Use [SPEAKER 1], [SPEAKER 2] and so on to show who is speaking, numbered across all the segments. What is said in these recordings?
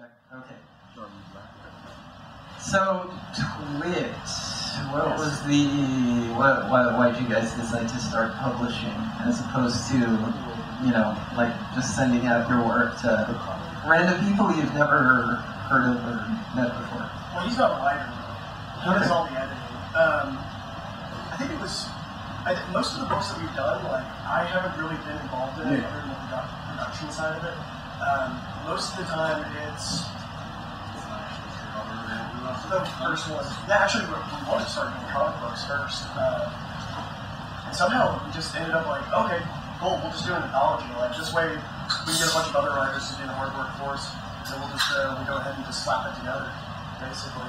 [SPEAKER 1] check. Okay. So, Twit, what was the, why did you guys decide to start publishing as opposed to, you know, like just sending out your work to random people you've never heard of or met before?
[SPEAKER 2] Well, he's not a writer. He does all the editing. I think it was, most of the books that we've done, like, I haven't really been involved in it other than the production side of it. Most of the time it's, the first one, yeah, actually we wanted to start doing comic books first. And somehow we just ended up like, okay, cool, we'll just do an anthology. Like, this way we can get a bunch of other writers to do the hard work for us, and we'll just we go ahead and just slap it together, basically.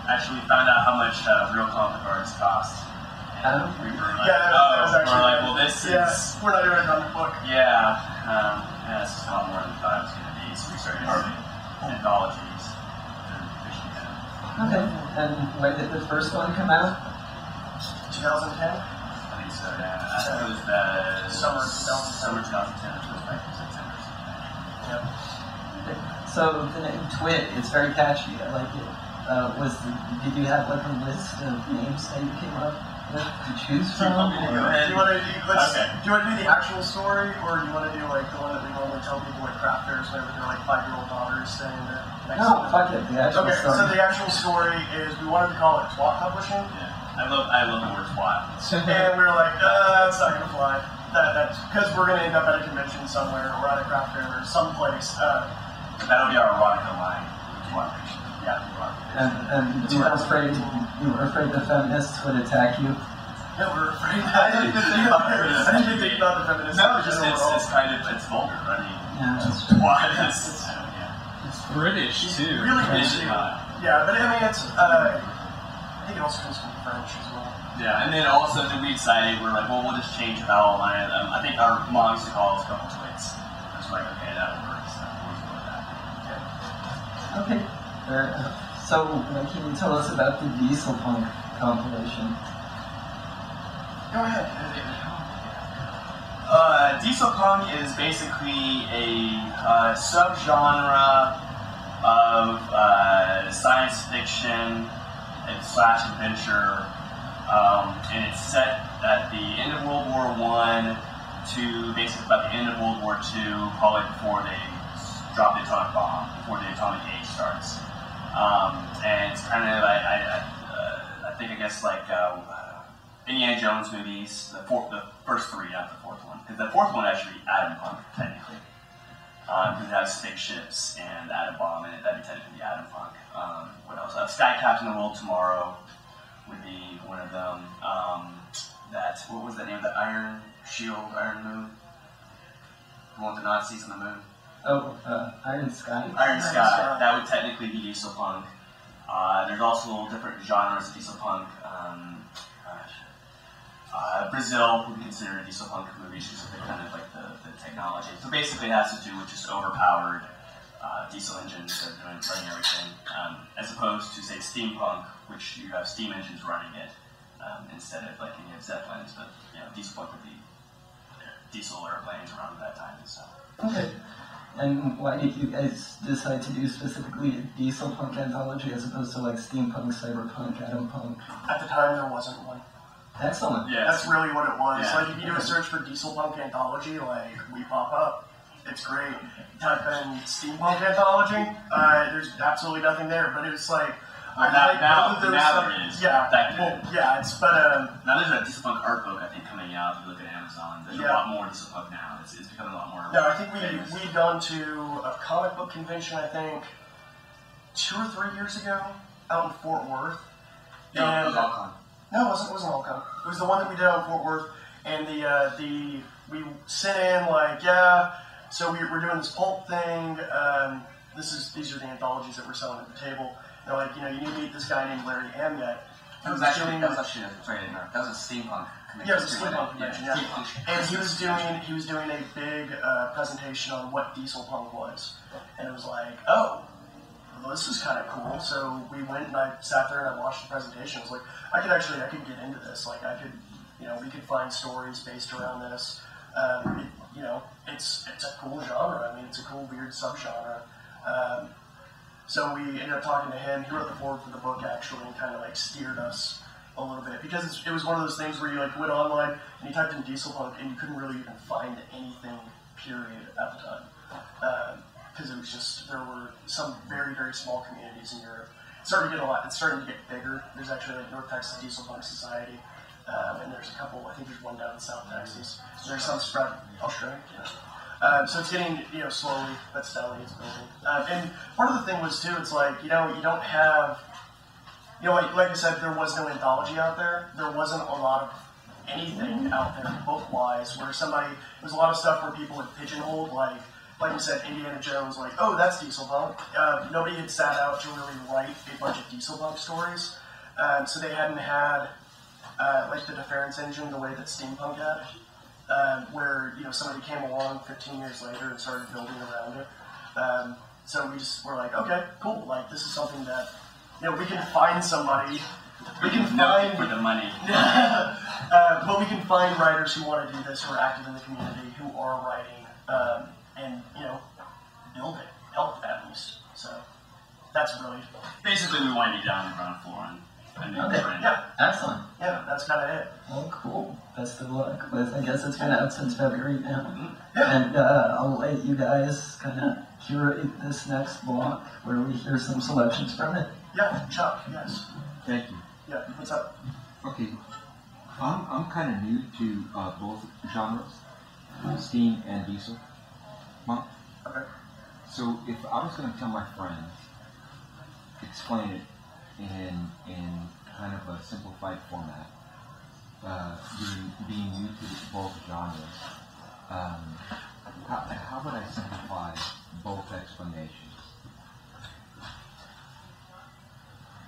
[SPEAKER 3] Actually, we found out how much real comic cards cost. And we were like,
[SPEAKER 2] that was actually,
[SPEAKER 3] we're like, well, this is...
[SPEAKER 2] we're not doing a comic book.
[SPEAKER 3] Yeah, it's just a lot more than we thought it was going to be, so we started doing anthologies.
[SPEAKER 1] Okay, and when did the first one come out?
[SPEAKER 2] 2010?
[SPEAKER 3] I think so, yeah. I think it was the
[SPEAKER 2] summer
[SPEAKER 3] 2010,
[SPEAKER 2] 2010.
[SPEAKER 3] it was back in September.
[SPEAKER 2] Yep.
[SPEAKER 1] Okay. So the name Twit is very catchy, I like it. Did you have like a list of names that you came up with to choose from?
[SPEAKER 2] Do you want to do the actual story, or do you want to do like the one that we normally tell people at craft fairs whenever they're like 5-year-old daughters saying that?
[SPEAKER 1] No, fuck it. The actual story.
[SPEAKER 2] So the actual story is we wanted to call it Twat Publishing.
[SPEAKER 3] Yeah. I love the word twat.
[SPEAKER 2] And we were like, that's not gonna fly. That's because we're gonna end up at a convention somewhere or at a craft fair or someplace.
[SPEAKER 3] That'll be our erotica line. Yeah.
[SPEAKER 1] And you were afraid the feminists would attack you?
[SPEAKER 2] Yeah, we were afraid. I didn't even think about it. I didn't even think about the feminists.
[SPEAKER 3] No, it's kind of, it's vulgar. I mean,
[SPEAKER 1] yeah, that's
[SPEAKER 3] twat is.
[SPEAKER 4] It's British too.
[SPEAKER 2] Really British. Yeah, but I mean, it's. I think it also comes from French as well.
[SPEAKER 3] Yeah, and then also to be excited, we're like, well, we'll just change the vowel line. I think our mom used to call us a couple twits. I was like, okay, that works. We'll go with that.
[SPEAKER 1] Yeah. Okay. So, can you tell us about the Diesel Punk compilation?
[SPEAKER 2] Go ahead.
[SPEAKER 3] Diesel Punk is basically a subgenre of science fiction and slash adventure, and it's set at the end of World War I to basically about the end of World War II, probably before they drop the atomic bomb, before the atomic age starts. And it's kind of I think I guess like Indiana Jones movies, the first three, not the fourth one, because the fourth one actually atom punk technically. Because it has spaceships and atom bomb in it, that'd be technically atom punk. What else? Sky Captain of the World Tomorrow would be one of them. What was the name of the Iron Moon? The one with the Nazis on the moon?
[SPEAKER 1] Oh, Iron Sky?
[SPEAKER 3] Iron Sky. That would technically be diesel punk. There's also different genres of diesel punk. Brazil would be considered a diesel punk movie, just kind of like the technology. So basically it has to do with just overpowered diesel engines that are running everything, as opposed to say steampunk, which you have steam engines running it, instead of like you have Zeppelins, but you know, diesel punk would be diesel airplanes around that time and stuff.
[SPEAKER 1] Okay. And why did you guys decide to do specifically a diesel punk anthology as opposed to like steampunk, cyberpunk, atom punk?
[SPEAKER 2] At the time, there wasn't one.
[SPEAKER 1] Excellent.
[SPEAKER 3] Yeah,
[SPEAKER 2] that's really what it was.
[SPEAKER 3] Yeah.
[SPEAKER 2] Like, if you do a search for diesel punk anthology, like, we pop up. It's great. Type in steampunk anthology, there's absolutely nothing there. But it was like,
[SPEAKER 3] now there is.
[SPEAKER 2] Yeah,
[SPEAKER 3] now there's a diesel punk art book I think coming out. If you look at Amazon, there's a lot more diesel punk now. It's becoming a lot more.
[SPEAKER 2] No, I think we'd gone to a comic book convention, I think 2 or 3 years ago, out in Fort Worth.
[SPEAKER 3] No, it was Alcon.
[SPEAKER 2] No, it wasn't Alcon. It was the one that we did out in Fort Worth, and we sent in like, yeah, so we're doing this pulp thing. These are the anthologies that we're selling at the table. They're like, you know, you need to meet this guy named Larry Amyet.
[SPEAKER 3] That was actually a steampunk convention.
[SPEAKER 2] Yeah, it was a steampunk convention. Yeah. And he was doing a big presentation on what diesel punk was, and it was like, oh, well, this is kind of cool. So we went and I sat there and I watched the presentation. I was like, I could get into this. Like, we could find stories based around this. It's a cool genre. I mean, it's a cool weird subgenre. So we ended up talking to him. He wrote the foreword for the book actually, and kind of like steered us a little bit because it was one of those things where you like went online and you typed in diesel punk and you couldn't really even find anything period at the time because it was just there were some very very small communities in Europe. It's starting to get a lot. It's starting to get bigger. There's actually like North Texas Diesel Punk Society, and there's a couple. I think there's one down in South Texas. There's some spread Australia. So it's getting slowly but steadily it's building. And part of the thing was too. It's like you don't have. Like I said, there was no anthology out there. There wasn't a lot of anything out there book-wise where there's a lot of stuff where people had pigeonholed, like you said, Indiana Jones, like, oh, that's diesel punk. Nobody had sat out to really write a bunch of diesel punk stories. So they hadn't had, like, the deference engine the way that steampunk had, where, somebody came along 15 years later and started building around it. So we just were like, okay, cool, like, this is something that, we can find somebody. We can find
[SPEAKER 3] for the money.
[SPEAKER 2] But we can find writers who want to do this, who are active in the community, who are writing, and build it, help at least. So that's really
[SPEAKER 3] basically we want to be down on the ground floor and
[SPEAKER 2] yeah,
[SPEAKER 1] excellent.
[SPEAKER 2] Yeah, that's kind of it.
[SPEAKER 1] Well, cool. Best of luck with. I guess it's been out since February now,
[SPEAKER 2] Yeah.
[SPEAKER 1] and I'll let you guys kind of curate this next block where we hear some selections from it.
[SPEAKER 2] Yeah, Chuck. Yes.
[SPEAKER 5] Thank you.
[SPEAKER 2] Yeah. What's up?
[SPEAKER 5] Okay, I'm kind of new to both genres, steam and diesel punk.
[SPEAKER 2] Okay.
[SPEAKER 5] So if I was going to tell my friends, explain it in kind of a simplified format, being new to both genres, how would I simplify both explanations?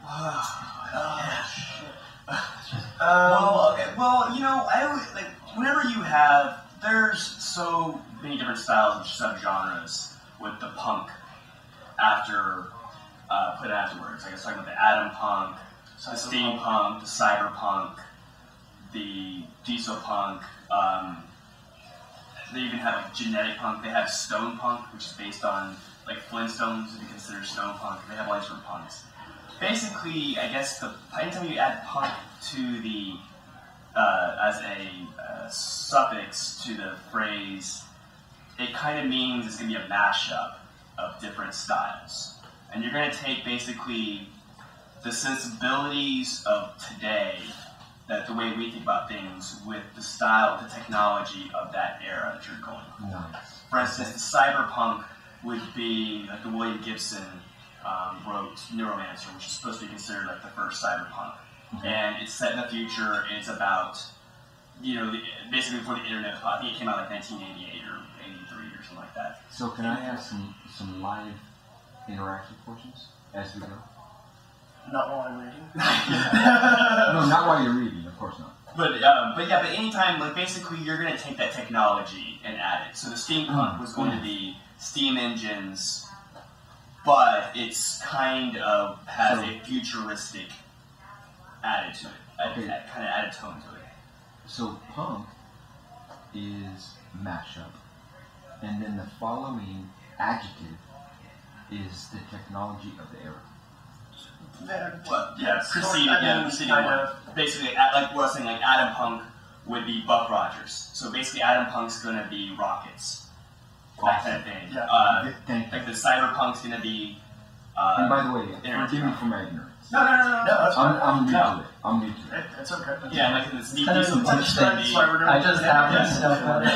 [SPEAKER 3] I always, like, whenever you have, there's so many different styles and subgenres with the punk put afterwards. Like I was talking about the atom punk, the steampunk, the cyberpunk, the diesel punk. They even have like genetic punk. They have stone punk, which is based on like Flintstones, if you consider stone punk. They have all these different punks. Basically, I guess anytime you add punk to the as a suffix to the phrase, it kind of means it's going to be a mashup of different styles. And you're going to take basically the sensibilities of today, that the way we think about things, with the style, the technology of that era that you're going.
[SPEAKER 5] Nice.
[SPEAKER 3] For instance, cyberpunk would be like the William Gibson wrote Neuromancer, which is supposed to be considered like the first cyberpunk. And it's set in the future. It's about, basically before the internet. I think it came out like 1988 or 83 or something like that.
[SPEAKER 5] So can I have some live interactive portions as we go?
[SPEAKER 2] Not while I'm reading.
[SPEAKER 5] No, not while you're reading, of course not.
[SPEAKER 3] But anytime, like basically, you're gonna take that technology and add it. So the steampunk was going to be steam engines, but it's kind of has a futuristic added to it, kind of added tone to it.
[SPEAKER 5] So punk is mashup, and then the following adjective is the technology of the era.
[SPEAKER 3] Preceding one. Basically, like what I was saying, like atom punk would be Buck Rogers. So basically, atom punk's gonna be rockets, that kind of thing.
[SPEAKER 2] Yeah.
[SPEAKER 5] Thank you.
[SPEAKER 3] Like the cyberpunk's gonna be.
[SPEAKER 5] And by the way, forgive me for my ignorance.
[SPEAKER 2] No, that's fine.
[SPEAKER 5] I'm new to it. I'm new to it.
[SPEAKER 2] It's okay.
[SPEAKER 3] Yeah, like this deep
[SPEAKER 1] Kind of a bunch thing. I just happened to know about it.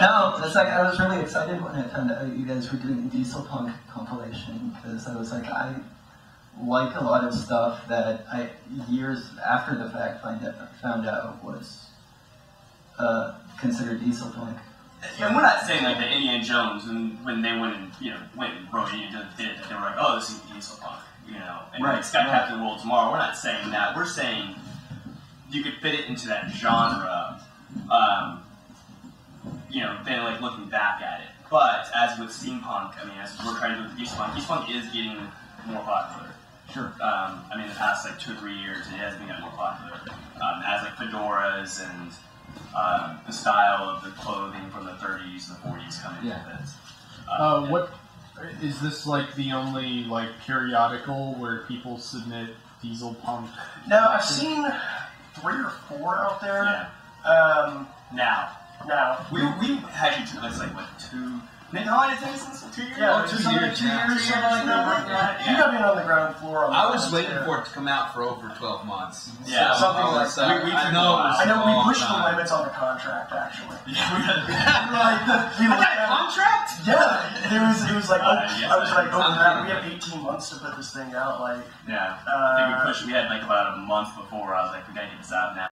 [SPEAKER 1] No, it's like I was really excited when I found out you guys were doing a diesel punk compilation, because I was like, I like a lot of stuff that I years after the fact found out was considered diesel punk.
[SPEAKER 3] And we're not saying like that Indiana Jones, when they went and wrote Indiana Jones, did it, they were like, oh, this is diesel punk, and
[SPEAKER 5] Right,
[SPEAKER 3] it's got Captain the World Tomorrow. We're not saying that. We're saying you could fit it into that genre, then like looking back at it. But as with steampunk, as we're trying to do with diesel punk is getting more popular.
[SPEAKER 5] Sure.
[SPEAKER 3] In the past like 2 or 3 years, it has been getting more popular. As like fedoras and the style of the clothing from the 30s and the 40s come into it.
[SPEAKER 4] Is this like the only like periodical where people submit diesel punk?
[SPEAKER 2] No, I've seen 3 or 4 out there.
[SPEAKER 3] Yeah. Now.
[SPEAKER 2] Now.
[SPEAKER 3] We actually took us like what 2. Nick, how long did it take us? 2 years?
[SPEAKER 2] Yeah,
[SPEAKER 3] 2
[SPEAKER 2] 2
[SPEAKER 3] years.
[SPEAKER 2] 2 years, something like that. You got me on the ground floor. On
[SPEAKER 6] I was
[SPEAKER 2] that,
[SPEAKER 6] waiting
[SPEAKER 2] too.
[SPEAKER 6] for it to come out for over 12 months.
[SPEAKER 3] Yeah,
[SPEAKER 6] so
[SPEAKER 2] something like that.
[SPEAKER 3] We
[SPEAKER 6] I know.
[SPEAKER 2] I know we pushed the
[SPEAKER 6] time.
[SPEAKER 2] limits on the contract actually.
[SPEAKER 3] Yeah, we had
[SPEAKER 2] We
[SPEAKER 3] I
[SPEAKER 2] looked
[SPEAKER 3] got a
[SPEAKER 2] at-
[SPEAKER 3] contract?
[SPEAKER 2] Yeah, it was like
[SPEAKER 3] Yes,
[SPEAKER 2] I was like, oh
[SPEAKER 6] I'm
[SPEAKER 2] crap, we
[SPEAKER 6] kidding.
[SPEAKER 2] have 18 months to put this thing out. Like,
[SPEAKER 3] Yeah. I think we pushed. We had like about a month before. I was like, we gotta get this out now.